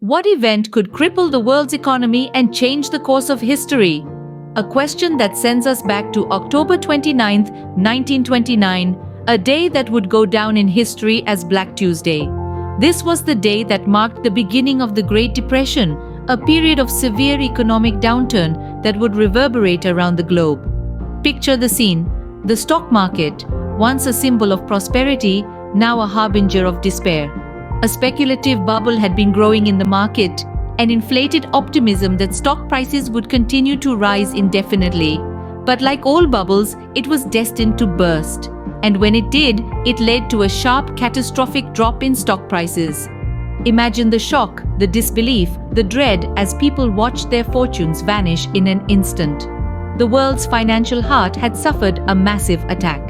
What event could cripple the world's economy and change the course of history? A question that sends us back to October 29, 1929, a day that would go down in history as Black Tuesday. This was the day that marked the beginning of the Great Depression, a period of severe economic downturn that would reverberate around the globe. Picture the scene. The stock market, once a symbol of prosperity, now a harbinger of despair. A speculative bubble had been growing in the market, an inflated optimism that stock prices would continue to rise indefinitely. But like all bubbles, it was destined to burst. And when it did, it led to a sharp, catastrophic drop in stock prices. Imagine the shock, the disbelief, the dread as people watched their fortunes vanish in an instant. The world's financial heart had suffered a massive attack.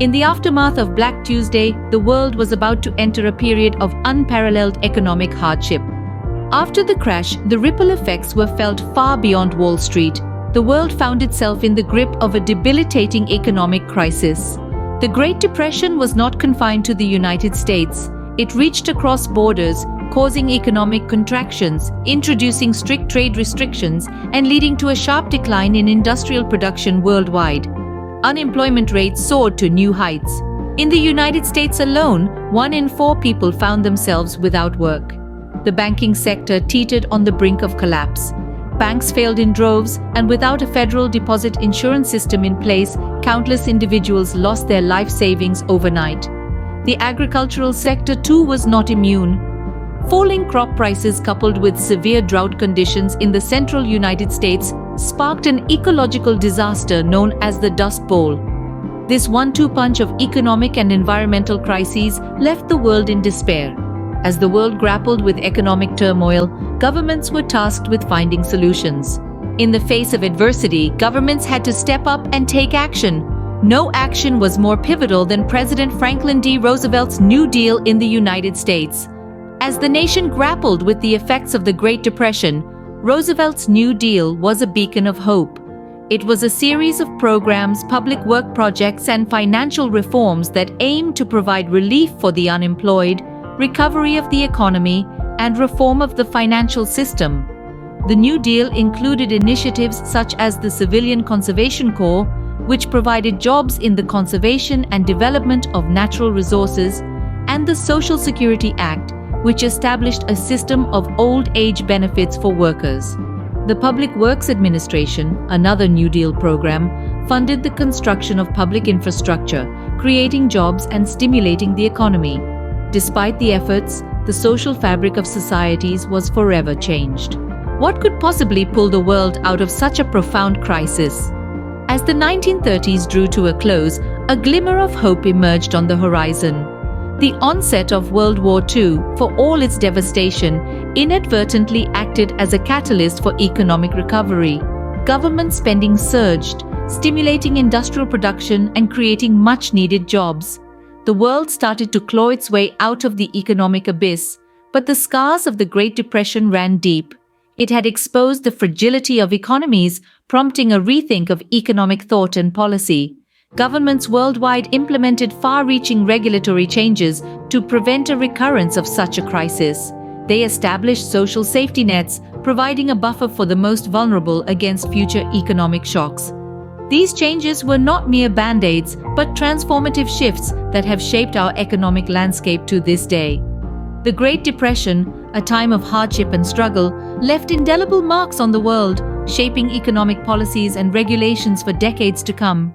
In the aftermath of Black Tuesday, the world was about to enter a period of unparalleled economic hardship. After the crash, the ripple effects were felt far beyond Wall Street. The world found itself in the grip of a debilitating economic crisis. The Great Depression was not confined to the United States. It reached across borders, causing economic contractions, introducing strict trade restrictions, and leading to a sharp decline in industrial production worldwide. Unemployment rates soared to new heights. In the United States alone, 1 in 4 people found themselves without work. The banking sector teetered on the brink of collapse. Banks failed in droves, and without a federal deposit insurance system in place, countless individuals lost their life savings overnight. The agricultural sector too was not immune. Falling crop prices coupled with severe drought conditions in the central United States sparked an ecological disaster known as the Dust Bowl. This one-two punch of economic and environmental crises left the world in despair. As the world grappled with economic turmoil, governments were tasked with finding solutions. In the face of adversity, governments had to step up and take action. No action was more pivotal than President Franklin D. Roosevelt's New Deal in the United States. As the nation grappled with the effects of the Great Depression, Roosevelt's New Deal was a beacon of hope. It was a series of programs, public work projects, and financial reforms that aimed to provide relief for the unemployed, recovery of the economy, and reform of the financial system. The New Deal included initiatives such as the Civilian Conservation Corps, which provided jobs in the conservation and development of natural resources, and the Social Security Act, which established a system of old age benefits for workers. The Public Works Administration, another New Deal program, funded the construction of public infrastructure, creating jobs and stimulating the economy. Despite the efforts, the social fabric of societies was forever changed. What could possibly pull the world out of such a profound crisis? As the 1930s drew to a close, a glimmer of hope emerged on the horizon. The onset of World War II, for all its devastation, inadvertently acted as a catalyst for economic recovery. Government spending surged, stimulating industrial production and creating much-needed jobs. The world started to claw its way out of the economic abyss, but the scars of the Great Depression ran deep. It had exposed the fragility of economies, prompting a rethink of economic thought and policy. Governments worldwide implemented far-reaching regulatory changes to prevent a recurrence of such a crisis. They established social safety nets, providing a buffer for the most vulnerable against future economic shocks. These changes were not mere band-aids, but transformative shifts that have shaped our economic landscape to this day. The Great Depression, a time of hardship and struggle, left indelible marks on the world, shaping economic policies and regulations for decades to come.